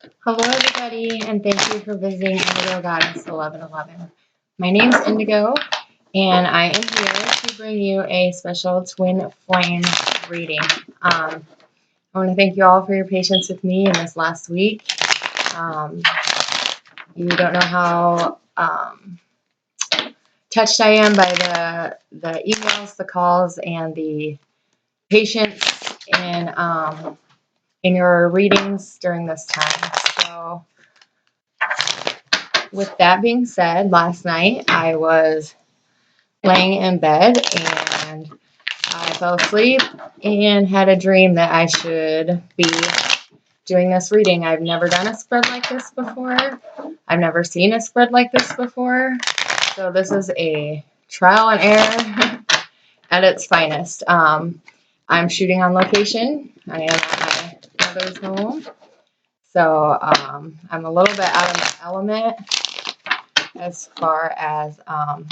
Hello, everybody, and thank you for visiting Indigo Goddess 1111. My name's Indigo, and I am here to bring you a special twin flame reading. I want to thank you all for your patience with me in this last week. You don't know how touched I am by the emails, the calls, and the patience in your readings during this time. So, with that being said, last night I was laying in bed and I fell asleep and had a dream that I should be doing this reading. I've never done a spread like this before. I've never seen a spread like this before. So this is a trial and error at its finest. I'm shooting on location. I am at my mother's home. So I'm a little bit out of my element as far as kind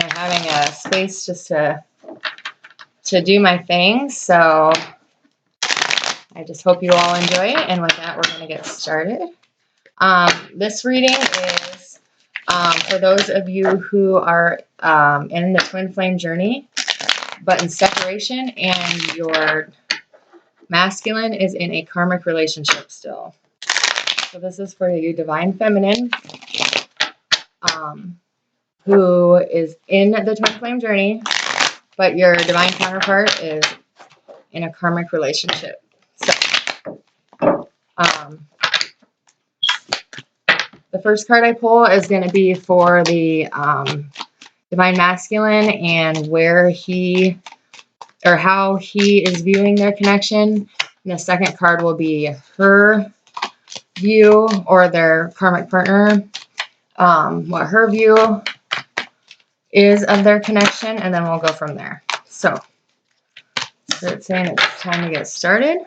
of having a space just to do my thing. So I just hope you all enjoy it. And with that, we're going to get started. This reading is for those of you who are in the twin flame journey, but in separation, and your masculine is in a karmic relationship still. So this is for you, divine feminine, who is in the twin flame journey, but your divine counterpart is in a karmic relationship. So, the first card I pull is going to be for the divine masculine and where he or how he is viewing their connection. And the second card will be her view or their karmic partner, what her view is of their connection, and then we'll go from there. So it's saying it's time to get started.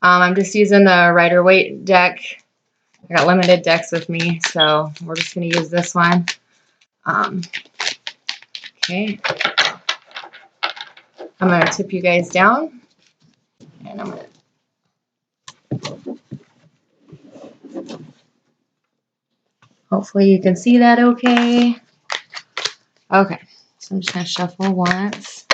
I'm just using the Rider-Waite deck. I got limited decks with me, so we're just going to use this one. Okay. I'm going to tip you guys down, and I'm going to... Hopefully you can see that okay. Okay, so I'm just going to shuffle once.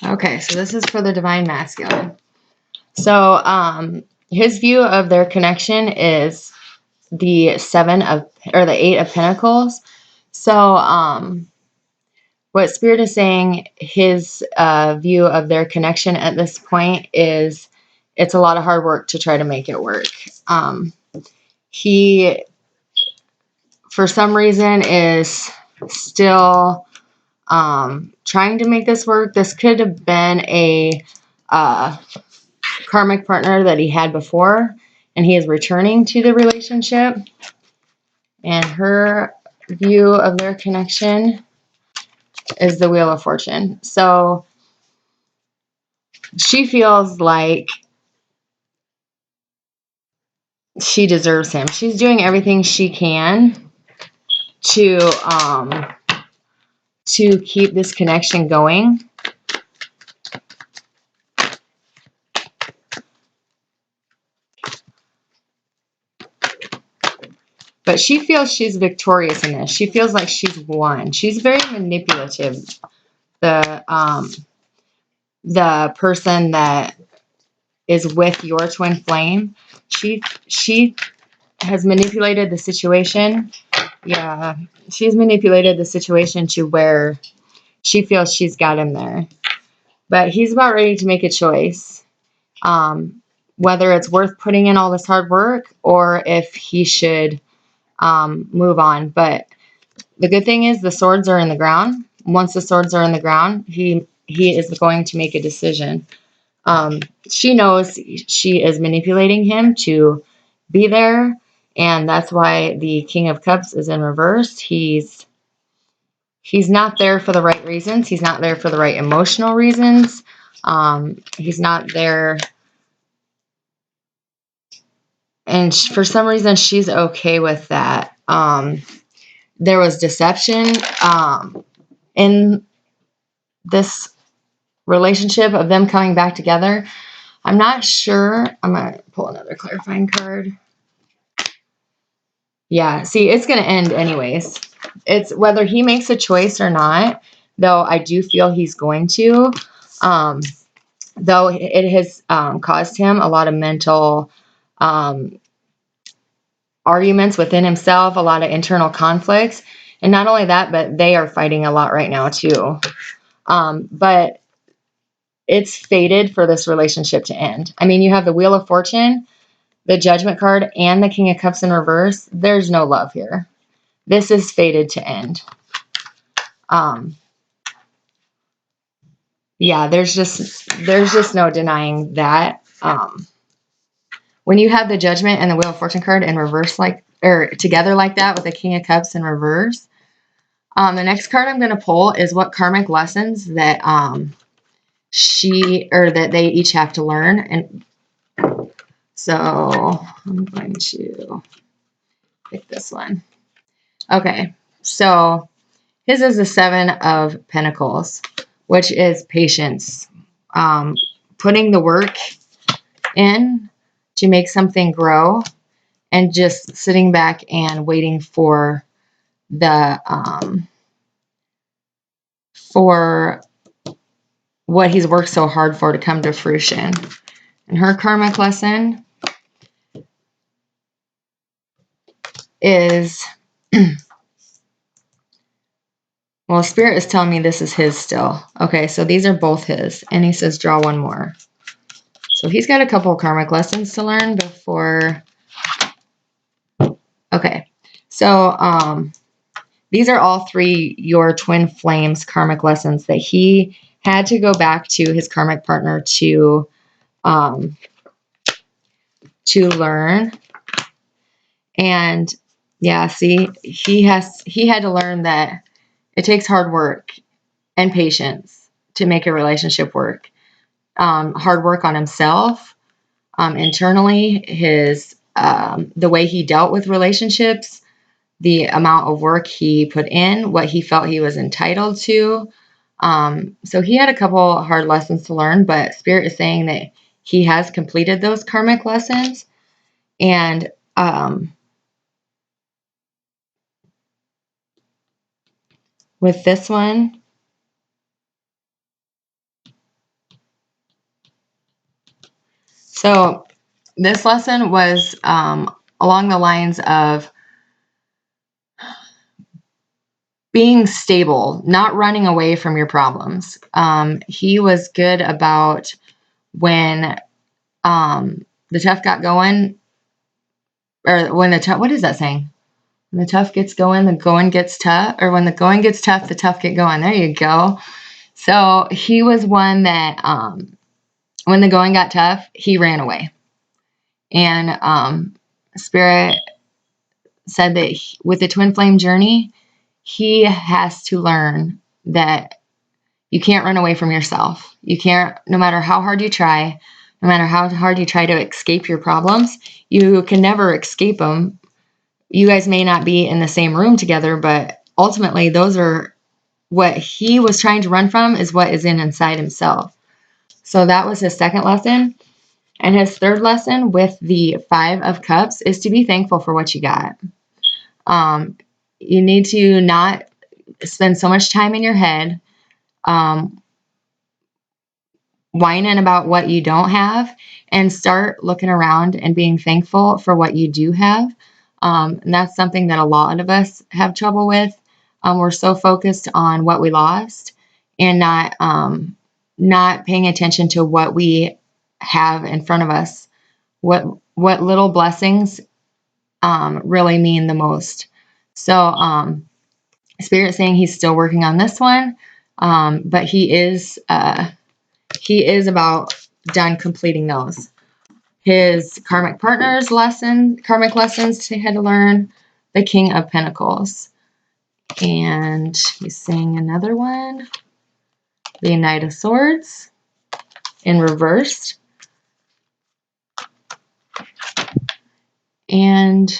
Okay, so this is for the divine masculine. So his view of their connection is the the 8 of Pentacles. So what Spirit is saying, his view of their connection at this point is it's a lot of hard work to try to make it work. He, for some reason, is still trying to make this work. This could have been a karmic partner that he had before, and he is returning to the relationship. And her view of their connection is the Wheel of Fortune. So she feels like she deserves him. She's doing everything she can to keep this connection going. But she feels she's victorious in this. She feels like she's won. She's very manipulative. The person that is with your twin flame, she has manipulated the situation. Yeah, she's manipulated the situation to where she feels she's got him there. But he's about ready to make a choice. Whether it's worth putting in all this hard work or if he should move on. But the good thing is the swords are in the ground. Once the swords are in the ground, he is going to make a decision. She knows she is manipulating him to be there, and that's why the King of Cups is in reverse. He's not there for the right reasons. He's not there for the right emotional reasons. He's not there. And for some reason, she's okay with that. There was deception in this relationship of them coming back together. I'm not sure. I'm going to pull another clarifying card. Yeah, see, it's going to end anyways. It's whether he makes a choice or not, though I do feel he's going to. Though it has caused him a lot of mental arguments within himself, a lot of internal conflicts. And not only that, but they are fighting a lot right now too. But it's fated for this relationship to end. I mean, you have the Wheel of Fortune, the Judgment card, and the King of Cups in reverse. There's no love here. This is fated to end. Yeah, there's just no denying that. When you have the Judgment and the Wheel of Fortune card in reverse, or together like that with the King of Cups in reverse, the next card I'm going to pull is what karmic lessons that that they each have to learn. And so I'm going to pick this one. Okay, so his is the Seven of Pentacles, which is patience, putting the work in to make something grow, and just sitting back and waiting for for what he's worked so hard for to come to fruition. And her karmic lesson is, well, Spirit is telling me this is his still. Okay, so these are both his. And he says, draw one more. So he's got a couple of karmic lessons to learn before. Okay, so these are all three your twin flames karmic lessons that he had to go back to his karmic partner to learn. And yeah, see, he had to learn that it takes hard work and patience to make a relationship work. Hard work on himself, internally, the way he dealt with relationships, the amount of work he put in, what he felt he was entitled to. So he had a couple hard lessons to learn, but Spirit is saying that he has completed those karmic lessons. And with this one, so this lesson was along the lines of being stable, not running away from your problems. He was good about when the tough got going, or when the tough, what is that saying? When the tough gets going, the going gets tough, or when the going gets tough, the tough get going. There you go. So he was one that when the going got tough, he ran away. And Spirit said that with the twin flame journey, he has to learn that you can't run away from yourself. You can't, no matter how hard you try, no matter how hard you try to escape your problems, you can never escape them. You guys may not be in the same room together, but ultimately those are what he was trying to run from, is what is inside himself. So that was his second lesson. And his third lesson with the Five of Cups is to be thankful for what you got. You need to not spend so much time in your head whining about what you don't have, and start looking around and being thankful for what you do have. And that's something that a lot of us have trouble with. We're so focused on what we lost and not paying attention to what we have in front of us. What little blessings really mean the most. So Spirit saying he's still working on this one, but he is about done completing those. His karmic partner's karmic lessons he had to learn, the King of Pentacles. And he's saying another one, the Knight of Swords. in reverse. And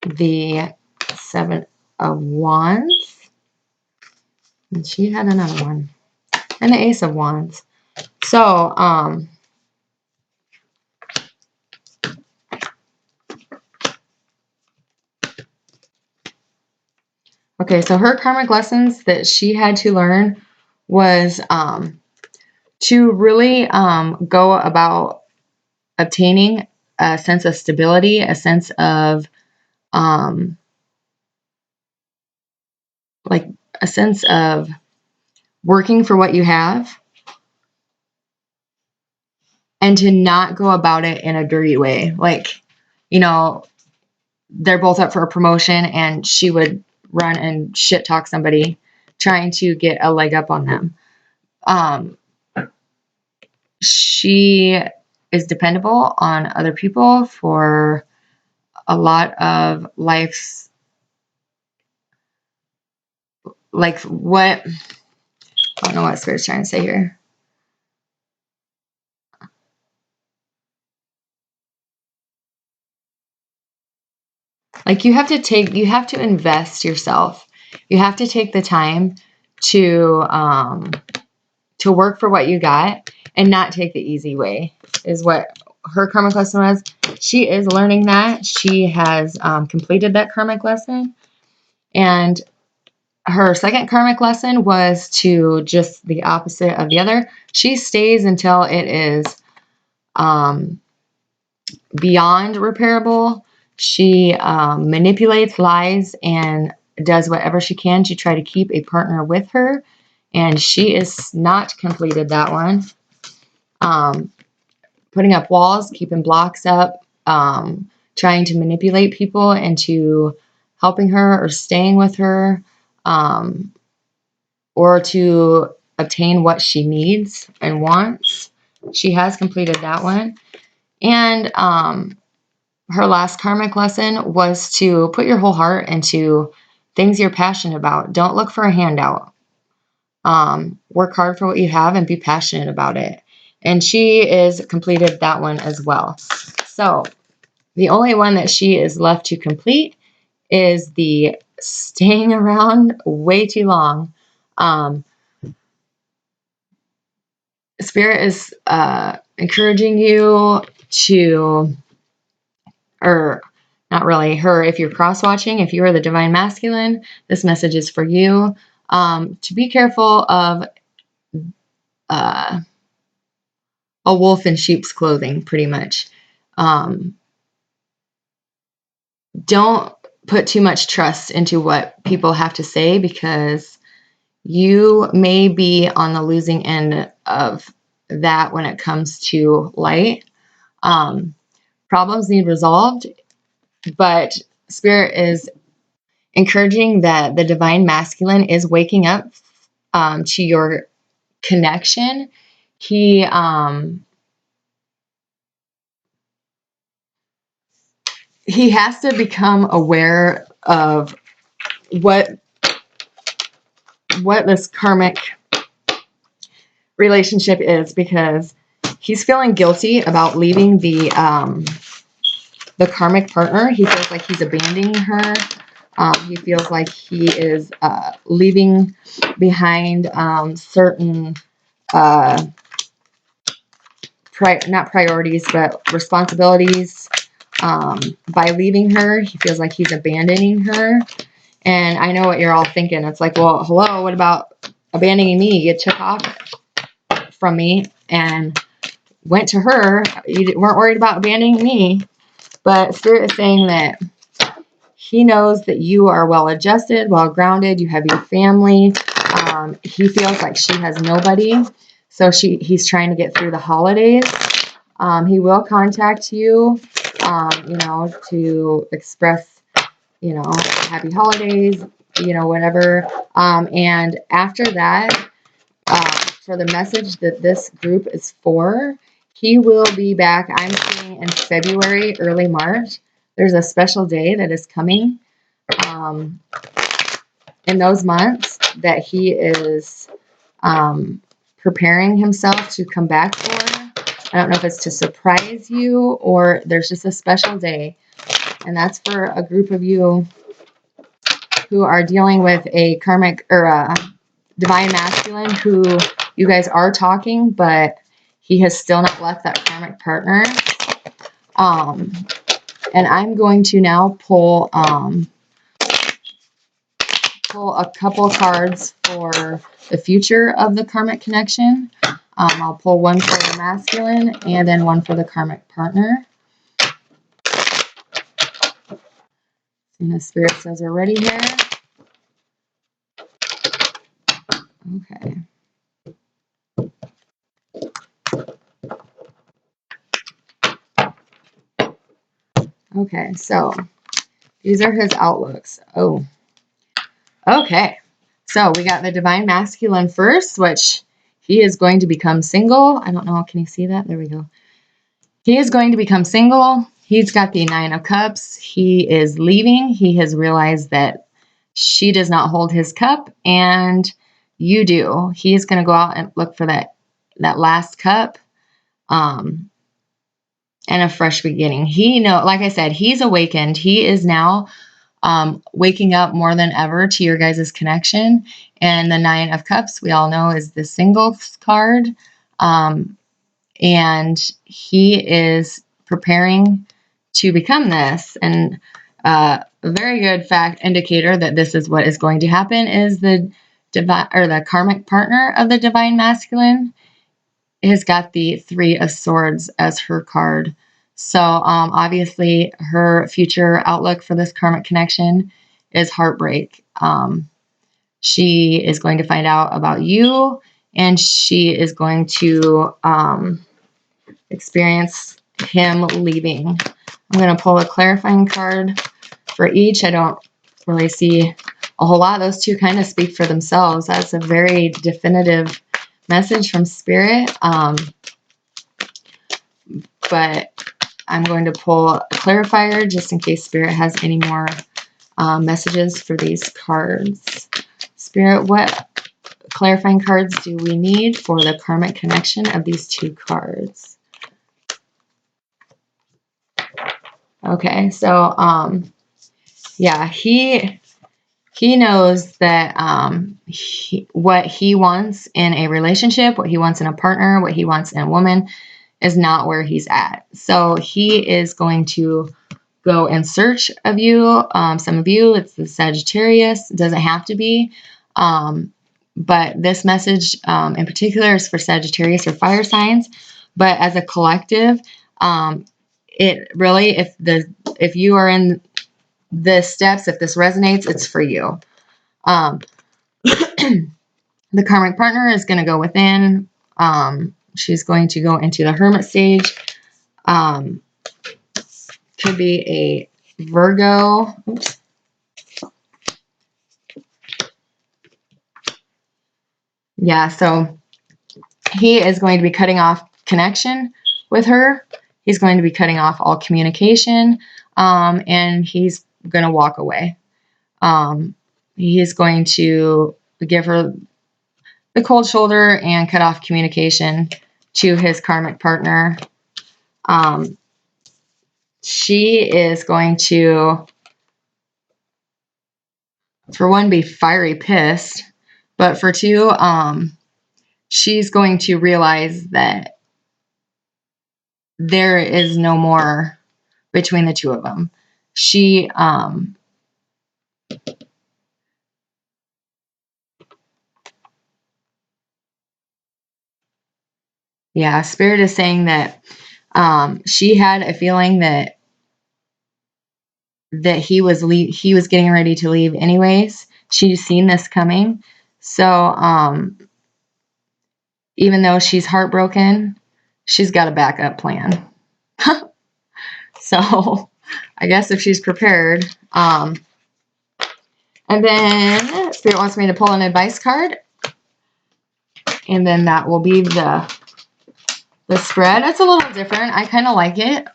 the 7 of Wands. And she had another one. And the Ace of Wands. So, okay, so her karmic lessons that she had to learn was to really go about obtaining a sense of stability, a sense of like a sense of working for what you have, and to not go about it in a dirty way. Like, you know, they're both up for a promotion and she would run and shit talk somebody trying to get a leg up on them. She is dependable on other people for a lot of life's, like, what, I don't know what Spirit's trying to say here. Like, you have to invest yourself. You have to take the time to work for what you got and not take the easy way, is what her karmic lesson was. She is learning that. She has completed that karmic lesson. And her second karmic lesson was to just the opposite of the other. She stays until it is beyond repairable. She manipulates, lies, and does whatever she can to try to keep a partner with her. And she is not completed that one. Putting up walls, keeping blocks up, trying to manipulate people into helping her or staying with her, or to obtain what she needs and wants. She has completed that one. And her last karmic lesson was to put your whole heart into things you're passionate about. Don't look for a handout. Work hard for what you have and be passionate about it. And she is completed that one as well. So the only one that she is left to complete is the staying around way too long. Spirit is encouraging you to, or not really, her, if you're cross-watching, if you are the Divine Masculine, this message is for you. To be careful of a wolf in sheep's clothing, pretty much. Don't put too much trust into what people have to say, because you may be on the losing end of that when it comes to light. Problems need resolved, but Spirit is encouraging that the Divine Masculine is waking up to your connection. He has to become aware of what this karmic relationship is, because he's feeling guilty about leaving the karmic partner. He feels like he's abandoning her. He feels like he is leaving behind certain not priorities, but responsibilities. By leaving her, he feels like he's abandoning her. And I know what you're all thinking. It's like, well, hello, what about abandoning me? You took off from me and went to her. You weren't worried about abandoning me. But Spirit is saying that he knows that you are well adjusted, well grounded. You have your family. He feels like she has nobody. So he's trying to get through the holidays. He will contact you, to express, happy holidays, whatever. And after that, for the message that this group is for, he will be back. I'm seeing in February, early March. There's a special day that is coming in those months that he is preparing himself to come back for. I don't know if it's to surprise you or there's just a special day. And that's for a group of you who are dealing with a karmic or a divine masculine who you guys are talking, but he has still not left that karmic partner. And I'm going to now pull a couple cards for the future of the karmic connection. I'll pull one for the masculine and then one for the karmic partner. And the spirit says we're ready here. Okay. Okay, so these are his outlooks. Oh, okay. So we got the divine masculine first, which he is going to become single. I don't know. Can you see that? There we go. He is going to become single. He's got the 9 of Cups. He is leaving. He has realized that she does not hold his cup, and you do. He is going to go out and look for that last cup. And a fresh beginning. Like I said, he's awakened. He is now waking up more than ever to your guys' connection. And the 9 of Cups, we all know, is the singles card. And he is preparing to become this. And a very good fact indicator that this is what is going to happen is the karmic partner of the divine masculine has got the 3 of Swords as her card. So obviously her future outlook for this karmic connection is heartbreak. She is going to find out about you, and she is going to experience him leaving. I'm going to pull a clarifying card for each. I don't really see a whole lot. Those two kind of speak for themselves. That's a very definitive message from Spirit. But I'm going to pull a clarifier just in case Spirit has any more messages for these cards. Spirit, what clarifying cards do we need for the karmic connection of these 2 cards? Okay, so yeah, he knows that what he wants in a relationship, what he wants in a partner, what he wants in a woman is not where he's at. So he is going to go in search of you. Some of you, it's the Sagittarius. It doesn't have to be. But this message in particular is for Sagittarius or fire signs. But as a collective, it really, if you are in the steps, if this resonates, it's for you. The karmic partner is going to go within. She's going to go into the hermit stage. Could be a Virgo. Oops. Yeah, so he is going to be cutting off connection with her. He's going to be cutting off all communication, and he's going to walk away. He's going to give her the cold shoulder and cut off communication to his karmic partner. She is going to, for one, be fiery pissed, but for 2, she's going to realize that there is no more between the 2 of them. She, yeah, Spirit is saying that she had a feeling that he was getting ready to leave anyways. She's seen this coming. So even though she's heartbroken, she's got a backup plan. So I guess if she's prepared. And then Spirit wants me to pull an advice card. And then that will be the spread. It's a little different. I kind of like it.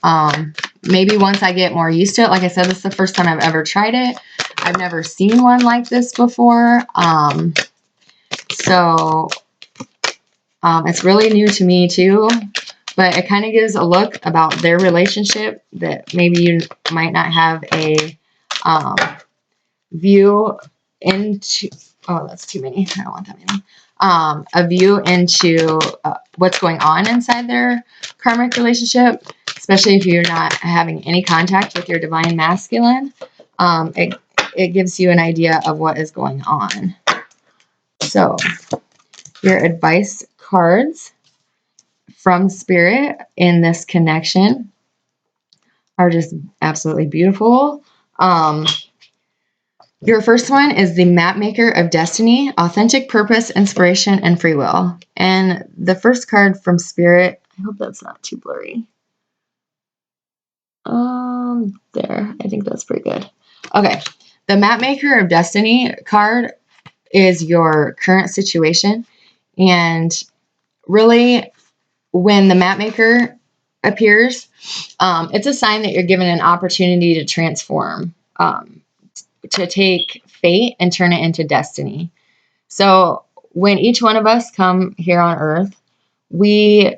Maybe once I get more used to it. Like I said, this is the first time I've ever tried it. I've never seen one like this before. So It's really new to me too, but it kind of gives a look about their relationship that maybe you might not have a view into. Oh, that's too many. I don't want that many. A view into what's going on inside their karmic relationship, especially if you're not having any contact with your divine masculine. It gives you an idea of what is going on. So your advice cards from Spirit in this connection are just absolutely beautiful. Your first one is the Map Maker of Destiny, Authentic Purpose, Inspiration, and Free Will. And the first card from Spirit, I hope that's not too blurry. There, I think that's pretty good. Okay, the Map Maker of Destiny card is your current situation. And really, when the Map Maker appears, it's a sign that you're given an opportunity to transform, to take fate and turn it into destiny. So when each one of us come here on earth, we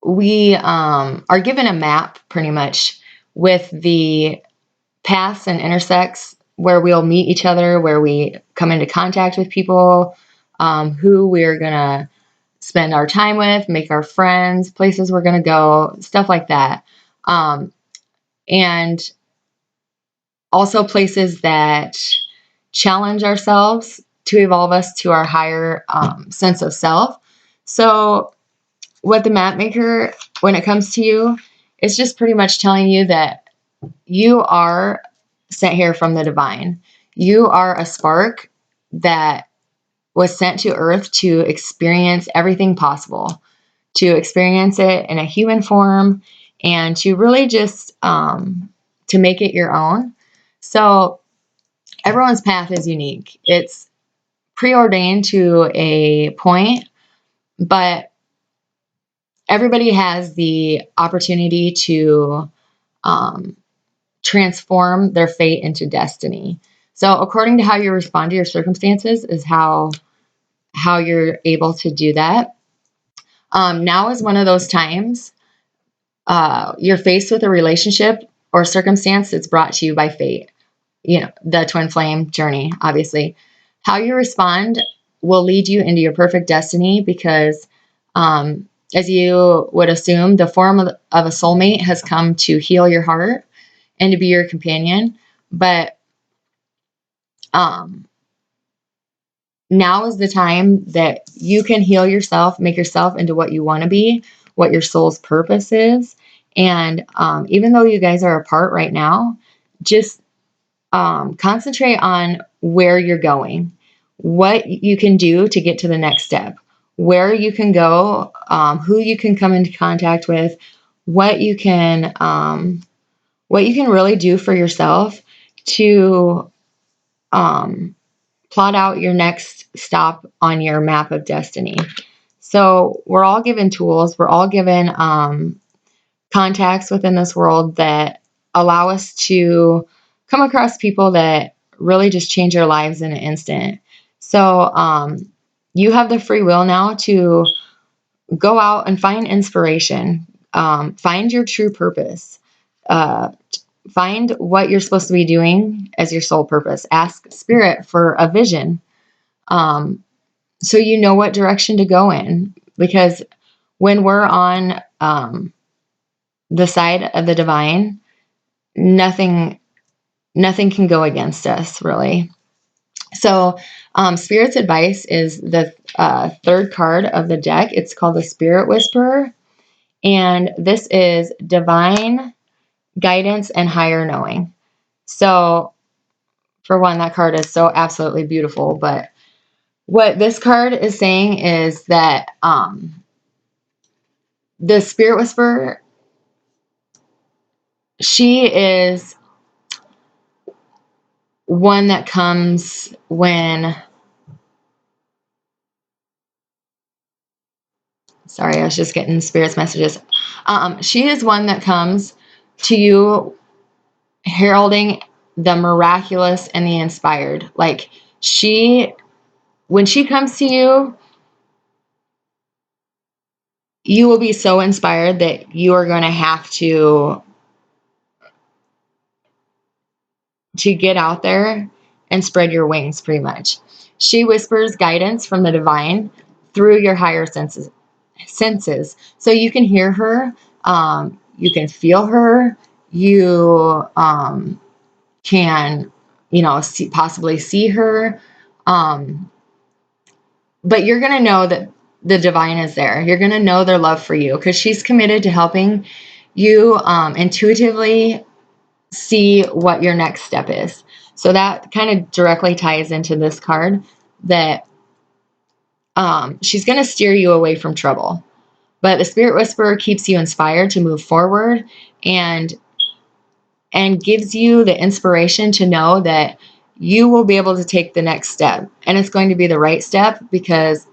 are given a map pretty much with the paths and intersects where we'll meet each other, where we come into contact with people, who we're going to spend our time with, make our friends, places we're going to go, stuff like that. And also places that challenge ourselves to evolve us to our higher sense of self. So what the Map Maker, when it comes to you, is just pretty much telling you that you are sent here from the divine. You are a spark that was sent to earth to experience everything possible, to experience it in a human form, and to really just to make it your own. So everyone's path is unique. It's preordained to a point, but everybody has the opportunity to transform their fate into destiny. So according to how you respond to your circumstances is how you're able to do that. Now is one of those times you're faced with a relationship or circumstance that's brought to you by fate. You know, the twin flame journey, obviously. How you respond will lead you into your perfect destiny because, as you would assume, the form of a soulmate has come to heal your heart and to be your companion. But now is the time that you can heal yourself, make yourself into what you want to be, what your soul's purpose is. And even though you guys are apart right now, just concentrate on where you're going, what you can do to get to the next step, where you can go, who you can come into contact with, what you can really do for yourself to plot out your next stop on your map of destiny. So we're all given tools. We're all given contacts within this world that allow us to come across people that really just change our lives in an instant. So you have the free will now to go out and find inspiration, find your true purpose, find what you're supposed to be doing as your soul purpose. Ask Spirit for a vision, so you know what direction to go in. Because when we're on the side of the divine, nothing can go against us, really. So Spirit's advice is the third card of the deck. It's called the Spirit Whisperer. And this is divine guidance and higher knowing. So for one, that card is so absolutely beautiful. But what this card is saying is that the Spirit Whisperer, she is one that comes when... Sorry, I was just getting Spirit's messages. She is one that comes to you heralding the miraculous and the inspired. Like when she comes to you, you will be so inspired that you are going to have to get out there and spread your wings, pretty much. She whispers guidance from the divine through your higher senses. So you can hear her, you can feel her, you can, possibly see her, but you're going to know that the divine is there. You're going to know their love for you because she's committed to helping you intuitively see what your next step is. So that kind of directly ties into this card, that she's going to steer you away from trouble. But the Spirit Whisperer keeps you inspired to move forward and gives you the inspiration to know that you will be able to take the next step. And it's going to be the right step because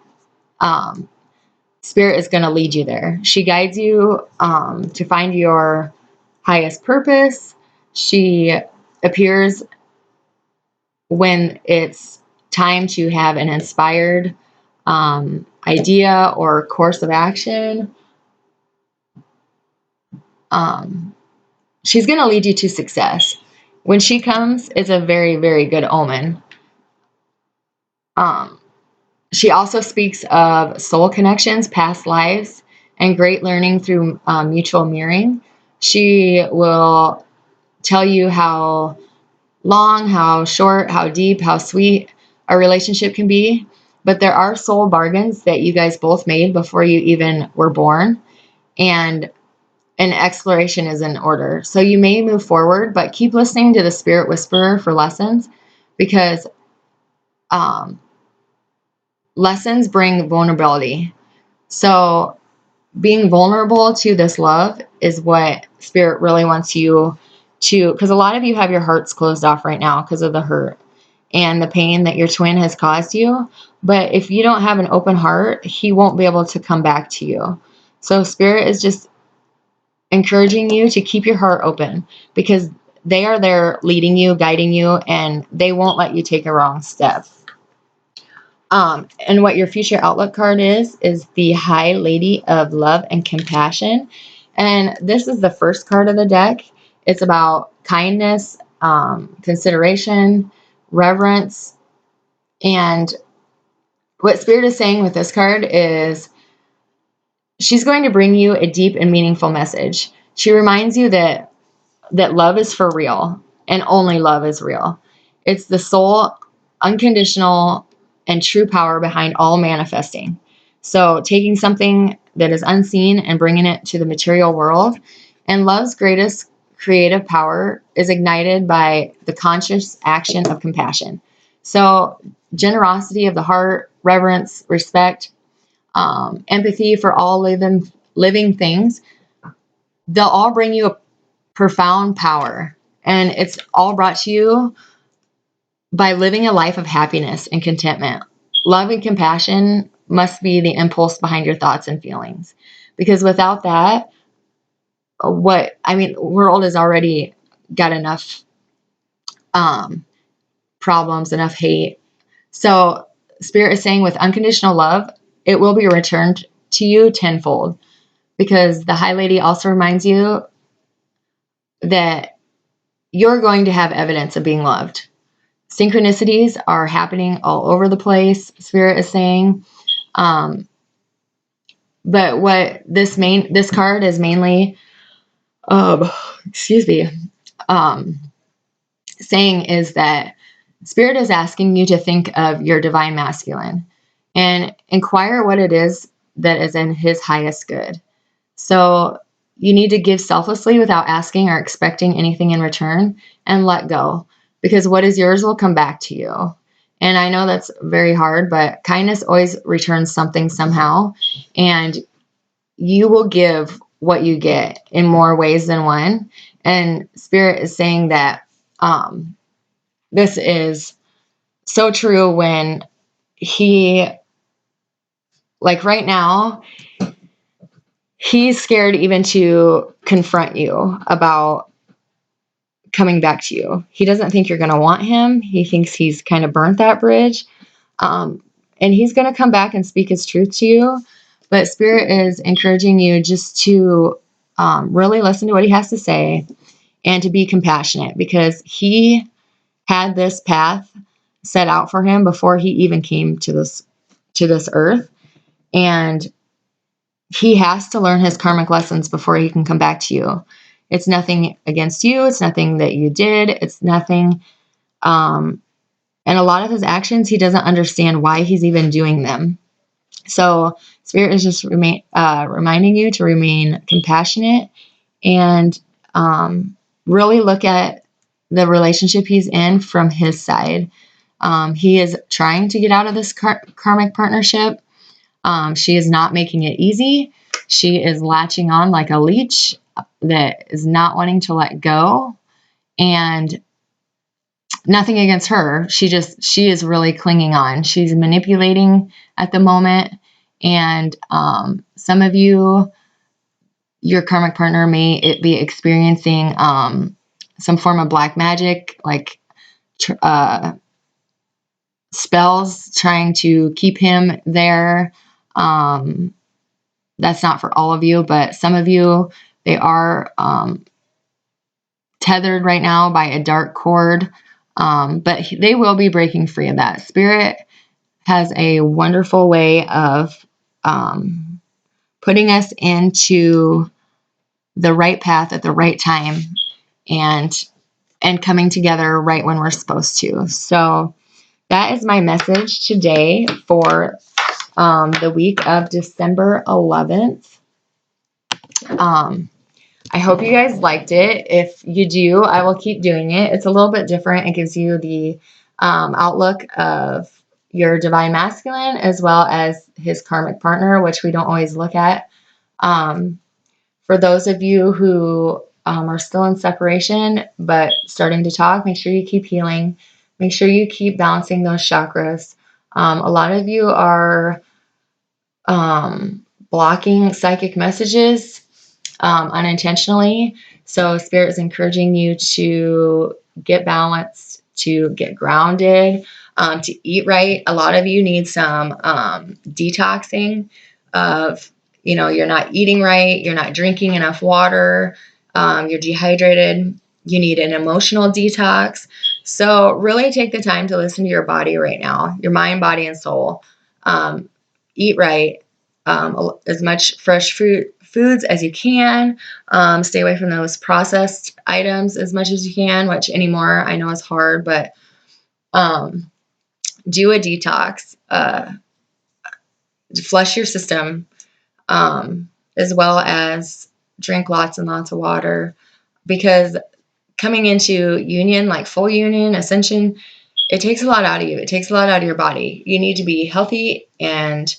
Spirit is going to lead you there. She guides you to find your highest purpose. She appears when it's time to have an inspired idea or course of action. She's going to lead you to success. When she comes, it's a very, very good omen. She also speaks of soul connections, past lives, and great learning through mutual mirroring. She will tell you how long, how short, how deep, how sweet a relationship can be. But there are soul bargains that you guys both made before you even were born. And an exploration is in order. So you may move forward, but keep listening to the Spirit Whisperer for lessons, because lessons bring vulnerability. So being vulnerable to this love is what Spirit really wants you to, because a lot of you have your hearts closed off right now because of the hurt and the pain that your twin has caused you. But if you don't have an open heart, he won't be able to come back to you. So Spirit is just encouraging you to keep your heart open, because they are there leading you, guiding you, and they won't let you take a wrong step. And what your future outlook card is the High Lady of Love and Compassion. And this is the first card of the deck. It's about kindness, consideration, reverence. And what Spirit is saying with this card is she's going to bring you a deep and meaningful message. She reminds you that love is for real, and only love is real. It's the soul, unconditional, and true power behind all manifesting. So taking something that is unseen and bringing it to the material world. And love's greatest creative power is ignited by the conscious action of compassion. So generosity of the heart, reverence, respect, empathy for all living things, they'll all bring you a profound power. And it's all brought to you by living a life of happiness and contentment. Love and compassion must be the impulse behind your thoughts and feelings. Because without that, world has already got enough problems, enough hate. So Spirit is saying with unconditional love, it will be returned to you tenfold. Because the High Lady also reminds you that you're going to have evidence of being loved. Synchronicities are happening all over the place, Spirit is saying. But what this card is mainly, saying is that Spirit is asking you to think of your divine masculine and inquire what it is that is in his highest good. So you need to give selflessly without asking or expecting anything in return, and let go, because what is yours will come back to you. And I know that's very hard, but kindness always returns something somehow, and you will give what you get in more ways than one. And Spirit is saying that this is so true when right now, he's scared even to confront you about coming back to you. He doesn't think you're going to want him. He thinks he's kind of burnt that bridge. And he's going to come back and speak his truth to you. But Spirit is encouraging you just to really listen to what he has to say and to be compassionate, because he had this path set out for him before he even came to this earth. And he has to learn his karmic lessons before he can come back to you. It's nothing against you. It's nothing that you did. It's nothing. And a lot of his actions, he doesn't understand why he's even doing them. So Spirit is just reminding you to remain compassionate and really look at the relationship he's in from his side. He is trying to get out of this karmic partnership. She is not making it easy. She is latching on like a leech that is not wanting to let go. And nothing against her. She is really clinging on. She's manipulating at the moment. And some of you, your karmic partner may be experiencing some form of black magic, like spells trying to keep him there. That's not for all of you, but some of you, they are tethered right now by a dark cord, but they will be breaking free of that. Spirit has a wonderful way of putting us into the right path at the right time and coming together right when we're supposed to. So that is my message today for the week of December 11th. I hope you guys liked it. If you do, I will keep doing it. It's a little bit different. It gives you the outlook of your divine masculine as well as his karmic partner, which we don't always look at. For those of you who are still in separation but starting to talk, make sure you keep healing. Make sure you keep balancing those chakras. A lot of you are blocking psychic messages unintentionally. So Spirit is encouraging you to get balanced, to get grounded, to eat right. A lot of you need some detoxing of, you're not eating right, you're not drinking enough water, you're dehydrated, you need an emotional detox. So really take the time to listen to your body right now, your mind, body, and soul. Eat right, as much fresh foods as you can. Stay away from those processed items as much as you can, which anymore I know is hard, but do a detox, flush your system, as well as drink lots and lots of water, because coming into union, like full union, ascension, it takes a lot out of you. It takes a lot out of your body. You need to be healthy, and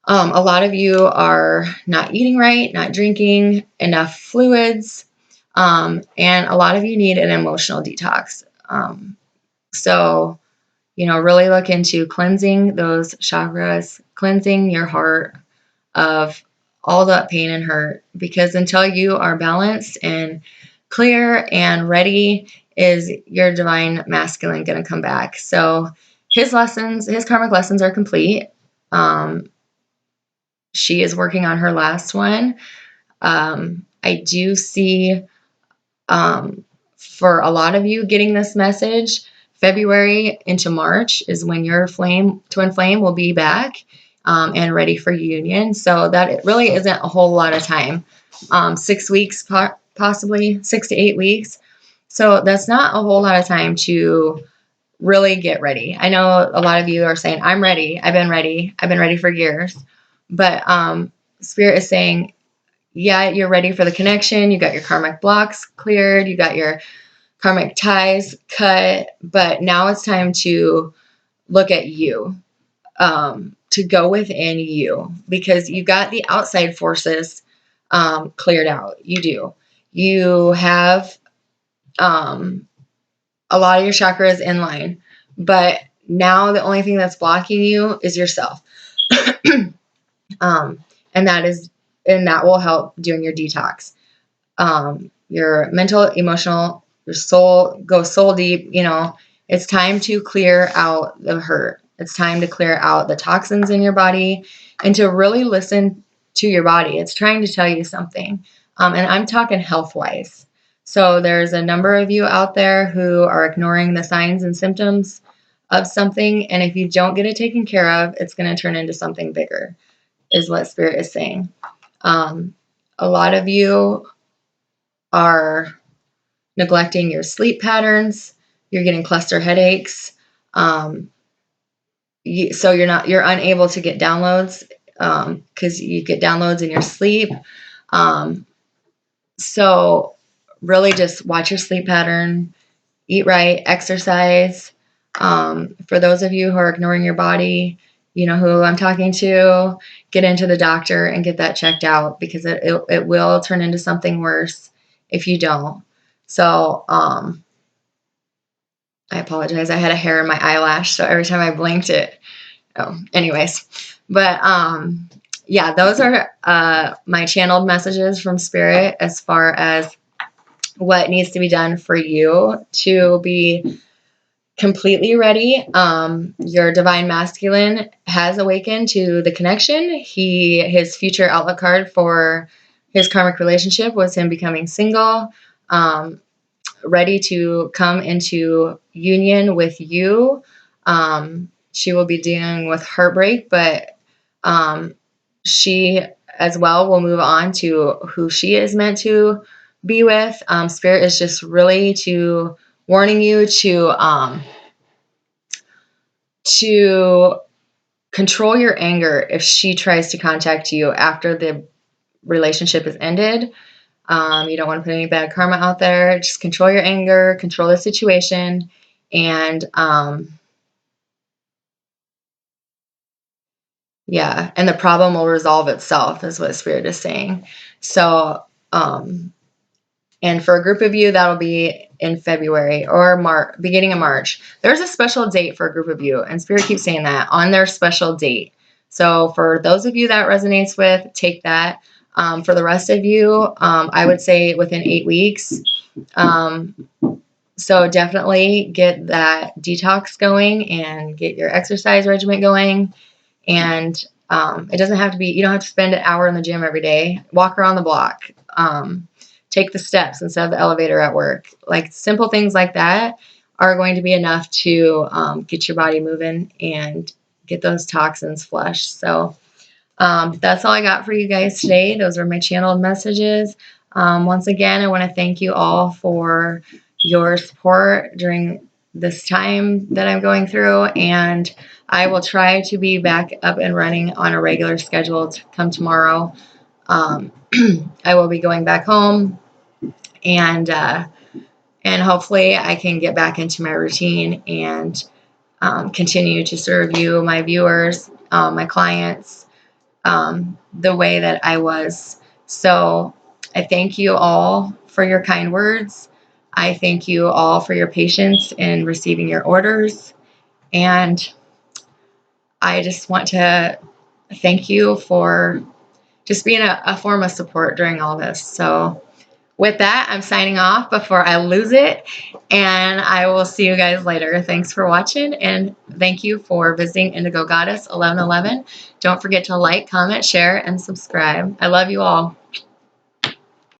a lot of you are not eating right, not drinking enough fluids, and a lot of you need an emotional detox. So, really look into cleansing those chakras, cleansing your heart of all that pain and hurt, because until you are balanced and clear and ready, is your divine masculine going to come back. So his karmic lessons are complete. She is working on her last one. I do see, for a lot of you getting this message, February into March is when your twin flame will be back and ready for union. So that it really isn't a whole lot of time. 6 weeks, possibly 6 to 8 weeks. So that's not a whole lot of time to really get ready. I know a lot of you are saying, I'm ready. I've been ready for years. But Spirit is saying, yeah, you're ready for the connection. You got your karmic blocks cleared. You got your karmic ties cut. But now it's time to look at you, to go within you, because you got the outside forces cleared out. You do. You have a lot of your chakras in line. But now the only thing that's blocking you is yourself. And that will help doing your detox. Your mental, emotional, your soul, go soul deep. It's time to clear out the hurt. It's time to clear out the toxins in your body and to really listen to your body. It's trying to tell you something. And I'm talking health-wise. So there's a number of you out there who are ignoring the signs and symptoms of something. And if you don't get it taken care of, it's going to turn into something bigger, is what Spirit is saying. A lot of you are neglecting your sleep patterns. You're getting cluster headaches. So you're unable to get downloads because you get downloads in your sleep. So really just watch your sleep pattern, eat right, exercise. For those of you who are ignoring your body, you know who I'm talking to, get into the doctor and get that checked out, because it will turn into something worse if you don't. So I apologize. I had a hair in my eyelash, so every time I blinked anyways. But yeah, those are my channeled messages from Spirit as far as what needs to be done for you to be completely ready. Your divine masculine has awakened to the connection. His future outlook card for his karmic relationship was him becoming single, ready to come into union with you. She will be dealing with heartbreak, but she as well will move on to who she is meant to be with. Spirit is just really warning you to control your anger if she tries to contact you after the relationship is ended. You don't want to put any bad karma out there. Just control your anger, control the situation, and yeah, and the problem will resolve itself, is what Spirit is saying. So, and for a group of you, that'll be in February or beginning of March. There's a special date for a group of you, and Spirit keeps saying that, on their special date. So for those of you that resonates with, take that. For the rest of you, I would say within 8 weeks. So definitely get that detox going and get your exercise regimen going. And it doesn't have to be, you don't have to spend an hour in the gym every day. Walk around the block. Take the steps instead of the elevator at work. Like simple things like that are going to be enough to get your body moving and get those toxins flushed. So that's all I got for you guys today. Those are my channeled messages. Once again, I want to thank you all for your support during this time that I'm going through, and I will try to be back up and running on a regular schedule to come tomorrow. I will be going back home, and hopefully I can get back into my routine and continue to serve you, my viewers, my clients, the way that I was. So I thank you all for your kind words. I thank you all for your patience in receiving your orders. And I just want to thank you for just being a form of support during all this. So with that, I'm signing off before I lose it, and I will see you guys later. Thanks for watching, and thank you for visiting Indigo Goddess 1111. Don't forget to like, comment, share, and subscribe. I love you all.